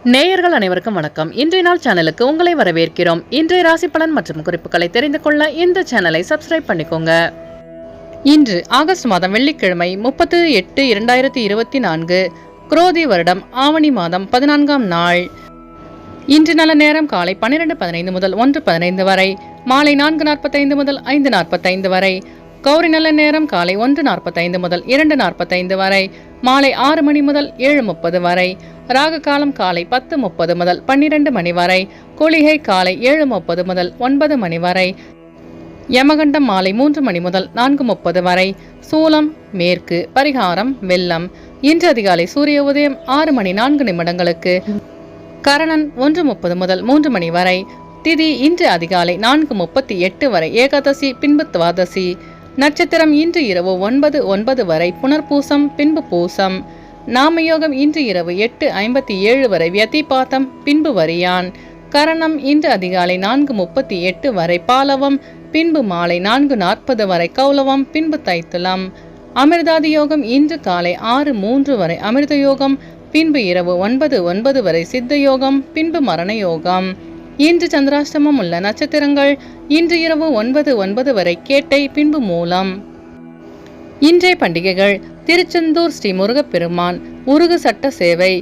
நேயர்கள் அனைவருக்கும் வணக்கம். இன்றைய நாள் சேனலுக்கு உங்களை வரவேற்கிறோம். இன்றைய ராசி பலன் மற்றும் குறிப்புகளை தெரிந்து கொள்ள இந்த சேனலை சப்ஸ்கிரைப் பண்ணிக்கோங்க. இன்று ஆகஸ்ட் மாதம் வெள்ளிக்கிழமை 30/8/2024 குரோதி வருடம் ஆவணி மாதம் 14ஆம் நாள். இன்று நல்ல நேரம் காலை 12:15 முதல் 1:15 வரை, மாலை 4:45 முதல் 5:45 வரை. கௌரி நல்ல நேரம் காலை 1:45 முதல் 2:45 வரை, மாலை 6 மணி முதல் 7:30 வரை. ராகு காலம் காலை 10:30 முதல் 12 மணி வரை. குளிகை காலை 7:30 முதல் 9 மணி வரை. யமகண்டம் மாலை 3 மணி முதல் 4:30 வரை. சூலம் மேற்கு. பரிகாரம் வெள்ளம். இன்று அதிகாலை சூரிய உதயம் 6 மணி 4 நிமிடங்களுக்கு. கரணன் 1:30 முதல் 3 மணி வரை. திதி இன்று அதிகாலை 4:38 வரை ஏகாதசி, பின்பு துவாதசி. நட்சத்திரம் இன்று இரவு 9:09 வரை புனர்பூசம், பின்பு பூசம். நாமயோகம் இன்று இரவு 8:57 வரை வியதிபாதம், பின்பு வரியான். கரணம் இன்று அதிகாலை 4:38 வரை பாலவம், பின்பு மாலை 4:40 வரை கௌலவம், பின்பு தைத்துலம். அமிர்தாதி யோகம் இன்று காலை 6:03 வரை அமிர்த யோகம், பின்பு இரவு 9:09 வரை சித்த யோகம், பின்பு மரண யோகம். இன்று சந்திராஷ்டமம் உள்ள நட்சத்திரங்கள் இன்று இரவு 9:09 வரை கேட்டை, பின்பு மூலம். இன்றைய பண்டிகைகள்: திருச்செந்தூர் ஸ்ரீ முருகப்பெருமான் உருகு சட்ட சேவை,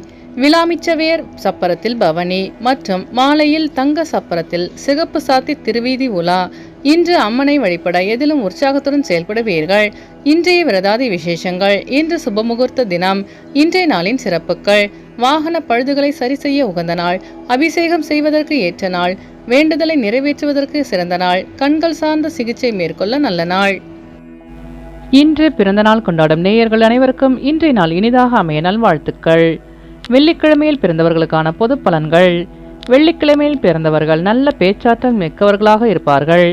விளாமிச்சவேர் சப்பரத்தில் பவனி மற்றும் மாலையில் தங்க சப்பரத்தில் சிகப்பு சாத்தி திருவீதி உலா. இன்று அம்மனை வழிபட எதிலும் உற்சாகத்துடன் செயல்படுவீர்கள். இன்றைய விரதாதி விசேஷங்கள்: இன்று சுபமுகூர்த்த தினம். இன்றைய நாளின் சிறப்புகள்: வாகன பழுதுகளை சரி செய்ய உகந்த நாள், அபிஷேகம் செய்வதற்கு ஏற்ற நாள், வேண்டுதலை நிறைவேற்றுவதற்கு சிறந்த நாள், கண்கள் சார்ந்த சிகிச்சை மேற்கொள்ள நல்ல நாள். இன்று பிறந்த நாள் கொண்டாடும் நேயர்கள் அனைவருக்கும் இன்றைய நாள் இனிதாக அமைய நல்வாழ்த்துக்கள். வெள்ளிக்கிழமையில் பிறந்தவர்களுக்கான பொது பலன்கள்: வெள்ளிக்கிழமையில் பிறந்தவர்கள் நல்ல பேச்சாற்றல் மிக்கவர்களாக இருப்பார்கள்.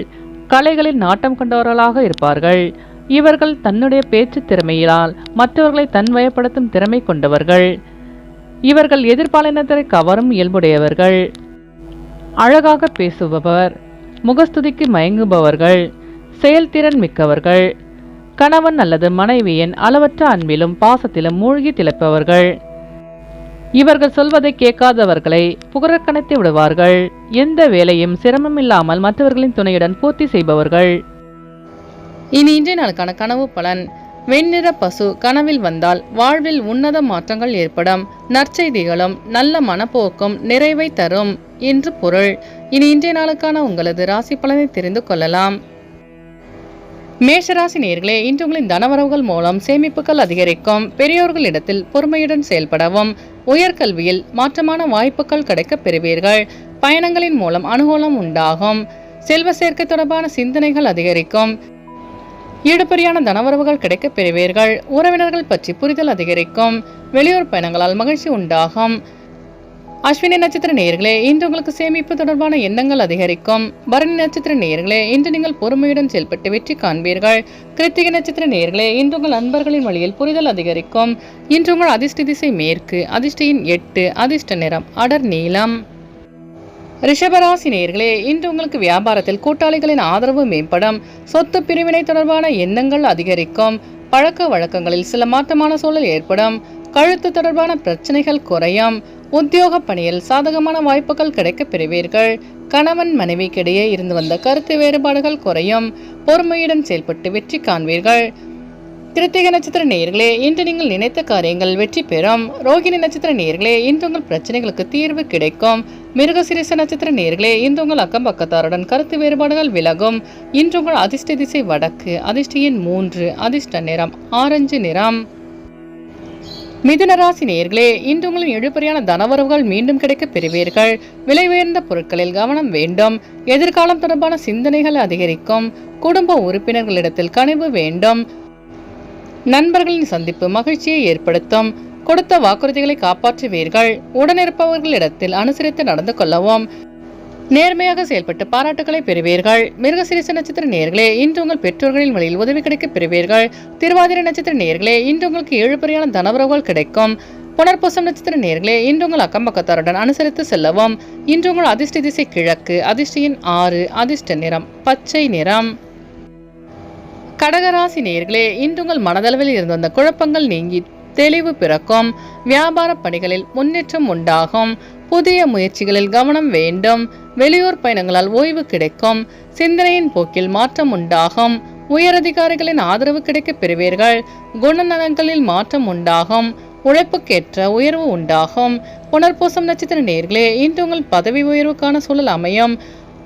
கலைகளில் நாட்டம் கொண்டவர்களாக இருப்பார்கள். இவர்கள் தன்னுடைய பேச்சு திறமையால் மற்றவர்களை தன்வயப்படுத்தும் திறமை கொண்டவர்கள். இவர்கள் எதிர்பாலினத்தை கவரும் இயல்புடையவர்கள். அழகாக பேசுபவர், முகஸ்துதிக்கு மயங்குபவர்கள், செயல்திறன் மிக்கவர்கள். கணவன் அல்லது மனைவியின் அளவற்ற அன்பிலும் பாசத்திலும் மூழ்கி திளைப்பவர்கள். இவர்கள் சொல்வதை கேட்காதவர்களை புகழக்கணைத்து விடுவார்கள். எந்த வேலையும் சிரமம் இல்லாமல் மற்றவர்களின் துணையுடன் பூர்த்தி செய்பவர்கள். இனி இன்றைய நாளுக்கான கனவு பலன்: வெண்ணிற பசு கனவில் வந்தால் வாழ்வில் உன்னத மாற்றங்கள் ஏற்படும், நற்செய்திகளும் நல்ல மனப்போக்கும் நிறைவை தரும் என்று பொருள். இனி இன்றைய நாளுக்கான உங்களது ராசி பலனை தெரிந்து கொள்ளலாம். மேஷராசி நேயர்களே, இன்று உங்களின் தனவரவுகள் மூலம் சேமிப்புகள் அதிகரிக்கும். பெரியோர்களிடத்தில் பொறுமையுடன் செயல்படவும். உயர்கல்வியில் மாற்றமான வாய்ப்புகள் கிடைக்கப் பெறுவீர்கள். பயணங்களின் மூலம் அனுகூலம் உண்டாகும். செல்வ சேர்க்கை தொடர்பான சிந்தனைகள் அதிகரிக்கும். ஈடுபடியான தனவரவுகள் கிடைக்கப் பெறுவீர்கள். உறவினர்கள் பற்றி புரிதல் அதிகரிக்கும். வெளியூர் பயணங்களால் மகிழ்ச்சி உண்டாகும். அஸ்வினி நட்சத்திர நேயர்களே, இன்று உங்களுக்கு சேமிப்பு தொடர்பான எண்ணங்கள் அதிகரிக்கும். பரணி நட்சத்திர நேயர்களே, இன்று நீங்கள் பொறுமையுடன் செயல்பட்டு வெற்றி காண்பீர்கள். கிருத்திகை நட்சத்திர நேயர்களே, இன்று உங்கள் நண்பர்களின் வழியில் புரிதல் அதிகரிக்கும். இன்று உங்கள் அதிர்ஷ்ட திசை மேற்கு, அதிர்ஷ்ட எண் 8, அதிர்ஷ்ட நிறம் அடர் நீலம். ரிஷபராசி நேயர்களே, இன்று உங்களுக்கு வியாபாரத்தில் கூட்டாளிகளின் ஆதரவு மேம்படும். சொத்து பிரிவினை தொடர்பான எண்ணங்கள் அதிகரிக்கும். பழக்க வழக்கங்களில் சில மாற்றமான சூழல் ஏற்படும். கழுத்து தொடர்பான பிரச்சனைகள் குறையும். உத்தியோக பணியில் சாதகமான வாய்ப்புகள் கிடைக்கப் பெறுவீர்கள். கணவன் மனைவிக்கிடையே இருந்து வந்த கருத்து வேறுபாடுகள் குறையும். பொறுமையுடன் செயல்பட்டு வெற்றி காண்பீர்கள். கிருத்திகை நட்சத்திர நேயர்களே, இன்று நீங்கள் நினைத்த காரியங்கள் வெற்றி பெறும். ரோகிணி நட்சத்திர நேயர்களே, இன்று உங்கள் பிரச்சனைகளுக்கு தீர்வு கிடைக்கும். மிருகசீரிஷ நட்சத்திர நேயர்களே, இன்று உங்கள் அக்கம் பக்கத்தாருடன் கருத்து வேறுபாடுகள் விலகும். இன்று உங்கள் அதிர்ஷ்ட திசை வடக்கு, அதிர்ஷ்ட எண் 3, அதிர்ஷ்ட நிறம் ஆரஞ்சு நிறம். மிதுன ராசி நேயர்களே, இன்று உங்களின் இழுபறியான தனவரவுகள் மீண்டும் கிடைக்கப் பெறுவீர்கள். விலை உயர்ந்த பொருட்களில் கவனம் வேண்டும். எதிர்காலம் தொடர்பான சிந்தனைகள் அதிகரிக்கும். குடும்ப உறுப்பினர்களிடத்தில் கனிவு வேண்டும். நண்பர்களின் சந்திப்பு மகிழ்ச்சியை ஏற்படுத்தும். கொடுத்த வாக்குறுதிகளை காப்பாற்றுவீர்கள். உடனிருப்பவர்களிடத்தில் அனுசரித்து நடந்து கொள்ளவும். நேர்மையாக செயல்பட்டு பாராட்டுகளை பெறுவீர்கள். மிருகசீரிஷ நட்சத்திர நேயர்களே, இன்று உங்கள் பெற்றோர்களின் வழியில் உதவி கிடைக்கப் பெறுவீர்கள். திருவாதிரை நட்சத்திர நேயர்களே, இன்று உங்களுக்கு இழுபறியான தனவரவுகள் கிடைக்கும். புனர்பூசம் நட்சத்திர நேயர்களே, இன்று உங்கள் அக்கம் பக்கத்தாருடன் அனுசரித்து செல்லவும். இன்று உங்கள் அதிர்ஷ்ட திசை கிழக்கு, அதிர்ஷ்ட எண் 6, அதிர்ஷ்ட நிறம் பச்சை நிறம். கடகராசி நேயர்களே, இன்று உங்கள் மனதளவில் இருந்து வந்த குழப்பங்கள் நீங்கி தெளிவு பிறக்கும். வியாபார பணிகளில் முன்னேற்றம் உண்டாகும். புதிய முயற்சிகளில் கவனம் வேண்டும். வெளியூர் பயணங்களால் ஓய்வு கிடைக்கும். சிந்தனையின் போக்கில் மாற்றம் உண்டாகும். உயரதிகாரிகளின் ஆதரவு கிடைக்கப் பெறுவீர்கள். குணநலன்களில் மாற்றம் உண்டாகும். உழைப்புக்கேற்ற உயர்வு உண்டாகும். புனர்பூசம் நட்சத்திர நேயர்களே, இன்று உங்கள் பதவி உயர்வுக்கான சூழல் அமையும்.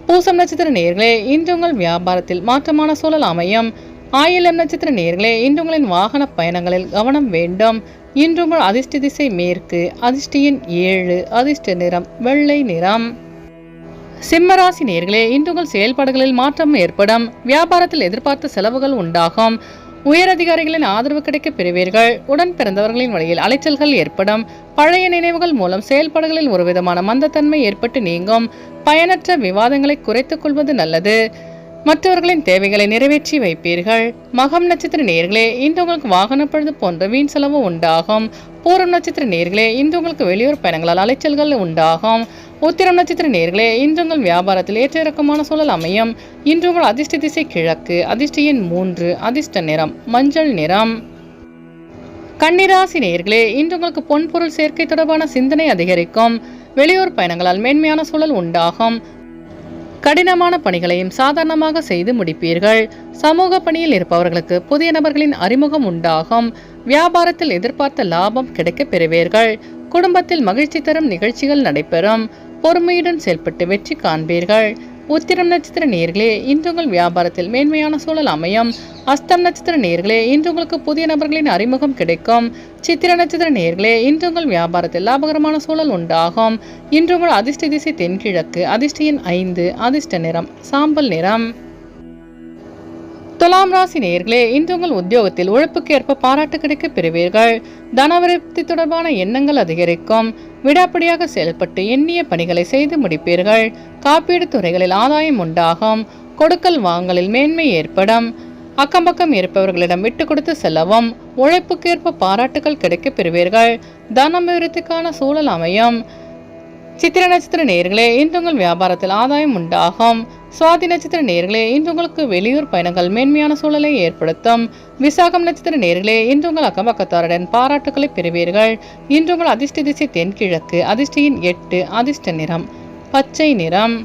பூசம் நட்சத்திர நேயர்களே, இன்று உங்கள் வியாபாரத்தில் மாற்றமான சூழல் அமையும். ஆயிலம் நட்சத்திர நேயர்களே, இன்று உங்களின் வாகன பயணங்களில் கவனம் வேண்டும். இன்று உங்கள் அதிர்ஷ்ட திசை மேற்கு. அதிர்ஷ்ட எண் 7. அதிர்ஷ்ட நிறம் வெள்ளை நிறம். சிம்மராசி நேயர்களே, இன்று உங்கள் செயல்பாடுகளில் மாற்றம் ஏற்படும். வியாபாரத்தில் எதிர்பார்த்த செலவுகள் உண்டாகும். உயரதிகாரிகளின் ஆதரவு கிடைக்கப் பெறுவீர்கள். உடன் பிறந்தவர்களின் வழியில் அலைச்சல்கள் ஏற்படும். பழைய நினைவுகள் மூலம் செயல்பாடுகளில் ஒருவிதமான மந்தத்தன்மை ஏற்பட்டு நீங்கும். பயனற்ற விவாதங்களை குறைத்துக் கொள்வது நல்லது. மற்றவர்களின் தேவைகளை நிறைவேற்றி வைப்பீர்கள். மகம் நட்சத்திர நேயர்களே, இன்று உங்களுக்கு வாகன பழுது போன்ற வீண் செலவு உண்டாகும். பூரம் நட்சத்திர நேயர்களே, இன்று உங்களுக்கு வெளியூர் பயணங்களால் அலைச்சல்கள் உண்டாகும். உத்திரம் நட்சத்திர நேயர்களே, இன்று உங்கள் வியாபாரத்தில் ஏற்ற இறக்கமான சூழல் அமையும். இன்று உங்கள் அதிர்ஷ்ட திசை கிழக்கு. அதிர்ஷ்ட எண் 3. அதிர்ஷ்ட நிறம் மஞ்சள் நிறம். கன்னிராசி நேயர்களே, இன்று உங்களுக்கு பொன்பொருள் சேர்க்கை தொடர்பான சிந்தனை அதிகரிக்கும். வெளியூர் பயணங்களால் மேன்மையான சூழல் உண்டாகும். கடினமான பணிகளையும் சாதாரணமாக செய்து முடிப்பீர்கள். சமூக பணியில் இருப்பவர்களுக்கு புதிய நபர்களின் அறிமுகம் உண்டாகும். வியாபாரத்தில் எதிர்பார்த்த லாபம் கிடைக்கப் பெறுவீர்கள். குடும்பத்தில் மகிழ்ச்சி தரும் நிகழ்ச்சிகள் நடைபெறும். பொறுமையுடன் செயல்பட்டு வெற்றி காண்பீர்கள். உத்திரம் நட்சத்திர நேயர்களே, இன்று உங்கள் வியாபாரத்தில் மேன்மையான சூழல் அமையும். அஸ்தம் நட்சத்திர நேயர்களே, இன்று உங்களுக்கு புதிய நபர்களின் அறிமுகம் கிடைக்கும். சித்திர நட்சத்திர நேயர்களே, இன்று உங்கள் வியாபாரத்தில் லாபகரமான சூழல் உண்டாகும். இன்று உங்கள் அதிர்ஷ்ட திசை தென்கிழக்கு. அதிர்ஷ்ட எண் 5. அதிர்ஷ்ட நிறம் சாம்பல் நிறம். துலாம் ராசி நேயர்களே, இன்று உங்கள் உத்தியோகத்தில் உழைப்புக்கு ஏற்ப பாராட்டு கிடைக்கப் பெறுவீர்கள். தனவிருத்தி தொடர்பான எண்ணங்கள் அதிகரிக்கும். விடாப்பிடியாக செயல்பட்டு எண்ணிய பணிகளை செய்து முடிப்பீர்கள். காப்பீடு துறைகளில் ஆதாயம் உண்டாகும். கொடுக்கல் வாங்கலில் மேன்மை ஏற்படும். அக்கம்பக்கம் இருப்பவர்களிடம் விட்டு கொடுத்து செல்லவும். உழைப்புக்கேற்ப பாராட்டுகள் கிடைக்கப் பெறுவீர்கள். தனவிருத்திக்கான சூழல் அமையும். சித்திர நட்சத்திர நேயர்களே, இன்று உங்கள் வியாபாரத்தில் ஆதாயம் உண்டாகும். சுவாதி நட்சத்திர நேயர்களே, இன்று உங்களுக்கு வெளியூர் பயணங்கள் மேன்மையான சூழலை ஏற்படுத்தும். விசாகம் நட்சத்திர நேயர்களே, இன்று உங்கள் அக்கம்பக்கத்தாருடன் பாராட்டுகளை பெறுவீர்கள். இன்று உங்கள் அதிர்ஷ்ட திசை தென்கிழக்கு. அதிர்ஷ்ட எண் 8. அதிர்ஷ்ட நிறம் பச்சை நிறம்.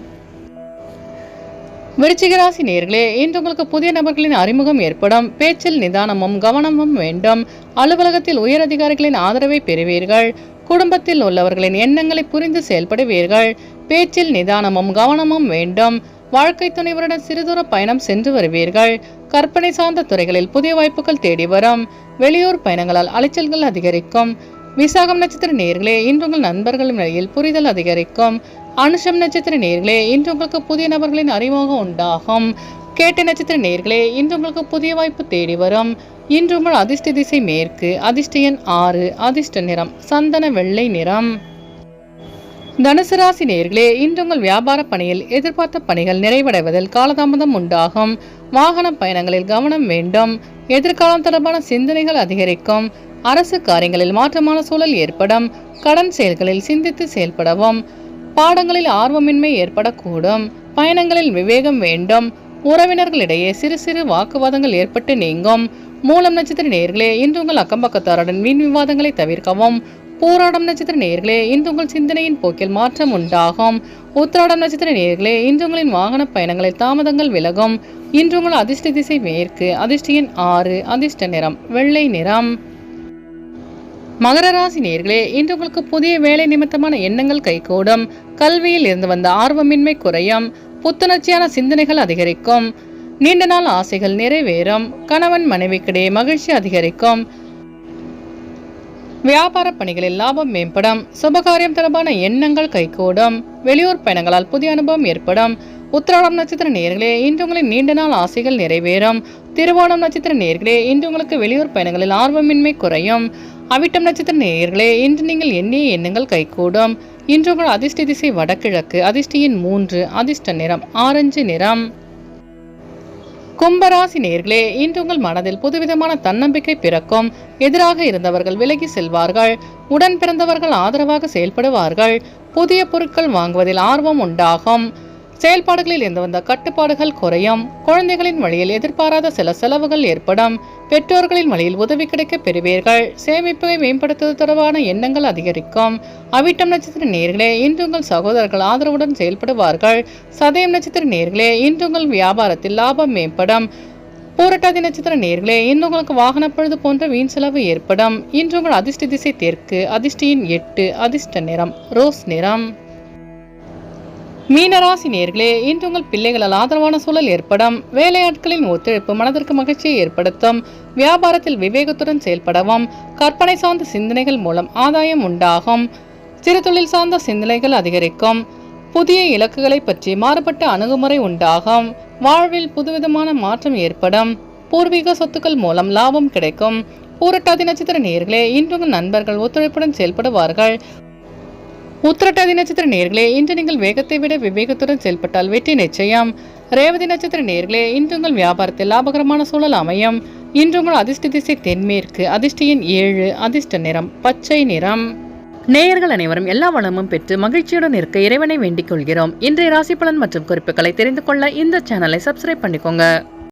விருச்சிக ராசி நேயர்களே, இன்று உங்களுக்கு புதிய நபர்களின் அறிமுகம் ஏற்படும். பேச்சில் நிதானமும் கவனமும் வேண்டும். அலுவலகத்தில் உயர் அதிகாரிகளின் ஆதரவை பெறுவீர்கள். குடும்பத்தில் உள்ளவர்களின் எண்ணங்களை புரிந்து செயல்படுவீர்கள். பேச்சில் நிதானமும் கவனமும் வேண்டும். வாழ்க்கை துணைவருடன் சிறுதூர பயணம் சென்று வருவீர்கள். கற்பனை சார்ந்த துறைகளில் புதிய வாய்ப்புகள் தேடி வரும். வெளியூர் பயணங்களால் அலைச்சல்கள் அதிகரிக்கும். விசாகம் நட்சத்திர நேயர்களே, இன்று உங்கள் நண்பர்களின் வழியில் புரிதல் அதிகரிக்கும். அனுஷம் நட்சத்திர நேயர்களே, இன்று உங்களுக்கு புதிய நபர்களின் அறிமுகம் உண்டாகும். கேட்ட நட்சத்திர நேயர்களே, இன்று உங்களுக்கு புதிய வாய்ப்பு தேடி வரும். இன்று உங்கள் அதிர்ஷ்ட திசை மேற்கு. அதிர்ஷ்ட எண் 6. அதிர்ஷ்ட நிறம் சந்தன வெள்ளை நிறம். தனுசு ராசி நேயர்களே, இன்று உங்கள் வியாபார பணியில் எதிர்பார்த்த பணிகள் நிறைவடைவதில் காலதாமதம் உண்டாகும். வாகன பயணங்களில் கவனம் வேண்டும். எதிர்காலம் தொடர்பான சிந்தனைகள் அதிகரிக்கும். அரசு காரியங்களில் மாற்றமான சூழல் ஏற்படும். கடன் செயல்களில் சிந்தித்து செயல்படவும். பாடங்களில் ஆர்வமின்மை ஏற்படக்கூடும். பயணங்களில் விவேகம் வேண்டும். உறவினர்களிடையே சிறு சிறு வாக்குவாதங்கள் ஏற்பட்டு நீங்கும். மூலம் நட்சத்திர நேயர்களே, இன்று உங்கள் அக்கம்பக்கத்தாருடன் வீண் விவாதங்களை தவிர்க்கவும். பூராடம் நட்சத்திர நேயர்களே, இன்று உங்கள் சிந்தனையின் போக்கில் மாற்றம் உண்டாகும். உத்திராடம் நட்சத்திர நேயர்களே, இன்று உங்களின் வாகன பயணங்களில் தாமதங்கள் விலகும். இன்று உங்கள் அதிர்ஷ்ட திசை மேற்கு. அதிர்ஷ்ட எண் 6. அதிர்ஷ்ட நிறம் வெள்ளை நிறம். மகர ராசி நேயர்களே, இன்று உங்களுக்கு புதிய வேலை நிமித்தமான எண்ணங்கள் கைகூடும். கல்வியில் இருந்து வந்த ஆர்வமின்மை குறையும். புத்துணர்ச்சியான சிந்தனைகள் அதிகரிக்கும். நீண்ட நாள் ஆசைகள் நிறைவேறும். கணவன் மனைவிக்கிடையே மகிழ்ச்சி அதிகரிக்கும். வியாபார பணிகளில் லாபம் மேம்படும். சுபகாரியம் தொடர்பான எண்ணங்கள் கைகூடும். வெளியூர் பயணங்களால் புதிய அனுபவம் ஏற்படும். உத்திராடம் நட்சத்திர நேயர்களே, இன்று உங்களின் நீண்ட நாள் ஆசைகள் நிறைவேறும். திருவோணம் நட்சத்திர நேயர்களே, இன்று உங்களுக்கு வெளியூர் பயணங்களில் ஆர்வமின்மை குறையும். அவிட்டம் நட்சத்திர நேயர்களே, இன்று நீங்கள் எண்ணிய எண்ணங்கள் கைகூடும். இன்று உங்கள் அதிர்ஷ்ட திசை வடகிழக்கு. அதிர்ஷ்ட எண் 3. அதிர்ஷ்ட நிறம் ஆரஞ்சு நிறம். கும்பராசி நேயர்களே, இன்று உங்கள் மனதில் புதுவிதமான தன்னம்பிக்கை பிறக்கும். எதிராக இருந்தவர்கள் விலகி செல்வார்கள். உடன் பிறந்தவர்கள் ஆதரவாக செயல்படுவார்கள். புதிய பொருட்கள் வாங்குவதில் ஆர்வம் உண்டாகும். செயல்பாடுகளில் இருந்து வந்த கட்டுப்பாடுகள் குறையும். குழந்தைகளின் வழியில் எதிர்பாராத சில செலவுகள் ஏற்படும். பெற்றோர்களின் வழியில் உதவி கிடைக்க பெறுவீர்கள். சேமிப்பை மேம்படுத்துவது தொடர்பான எண்ணங்கள் அதிகரிக்கும். அவிட்டம் நட்சத்திர நேயர்களே, இன்று உங்கள் சகோதரர்கள் ஆதரவுடன் செயல்படுவார்கள். சதயம் நட்சத்திர நேயர்களே, இன்று உங்கள் வியாபாரத்தில் லாபம் மேம்படும். பூரட்டாதி நட்சத்திர நேயர்களே, இன்று உங்களுக்கு வாகன பழுது போன்ற வீண் செலவு ஏற்படும். இன்று உங்கள் அதிர்ஷ்ட திசை தெற்கு. அதிர்ஷ்டியின் 8. அதிர்ஷ்ட நிறம் ரோஸ் நிறம். மீனராசி நேயர்களே, இன்று உங்கள் பிள்ளைகளால் ஆதரவான சூழல் ஏற்படும். வேலையாட்களின் ஒத்துழைப்பு மனதிற்கு மகிழ்ச்சியை ஏற்படுத்தும். வியாபாரத்தில் விவேகத்துடன் செயல்படவும். கற்பனை சார்ந்த சிந்தனைகள் மூலம் ஆதாயம் உண்டாகும். சிறு தொழில் சார்ந்த சிந்தனைகள் அதிகரிக்கும். புதிய இலக்குகளை பற்றி மாறுபட்ட அணுகுமுறை உண்டாகும். வாழ்வில் புதுவிதமான மாற்றம் ஏற்படும். பூர்வீக சொத்துக்கள் மூலம் லாபம் கிடைக்கும். பூரட்டாதி நட்சத்திர நேயர்களே, இன்று உங்கள் நண்பர்கள் ஒத்துழைப்புடன் செயல்படுவார்கள். உத்திரட்டாதி நட்சத்திர நேயர்களே, இன்று நீங்கள் வேகத்தை விட விவேகத்துடன் செயல்பட்டால் வெற்றி நிச்சயம். ரேவதி நட்சத்திர நேயர்களே, இன்று உங்கள் வியாபாரத்தில் லாபகரமான சூழல் அமையும். இன்று உங்கள் அதிர்ஷ்ட திசை தென்மேற்கு. அதிர்ஷ்டியின் 7. அதிர்ஷ்ட நிறம் பச்சை நிறம். நேயர்கள் அனைவரும் எல்லா வளமும் பெற்று மகிழ்ச்சியுடன் இருக்க இறைவனை வேண்டிக் கொள்கிறோம். இன்றைய ராசி பலன் மற்றும் குறிப்புகளை தெரிந்து கொள்ள இந்த சேனலை சப்ஸ்கிரைப் பண்ணிக்கோங்க.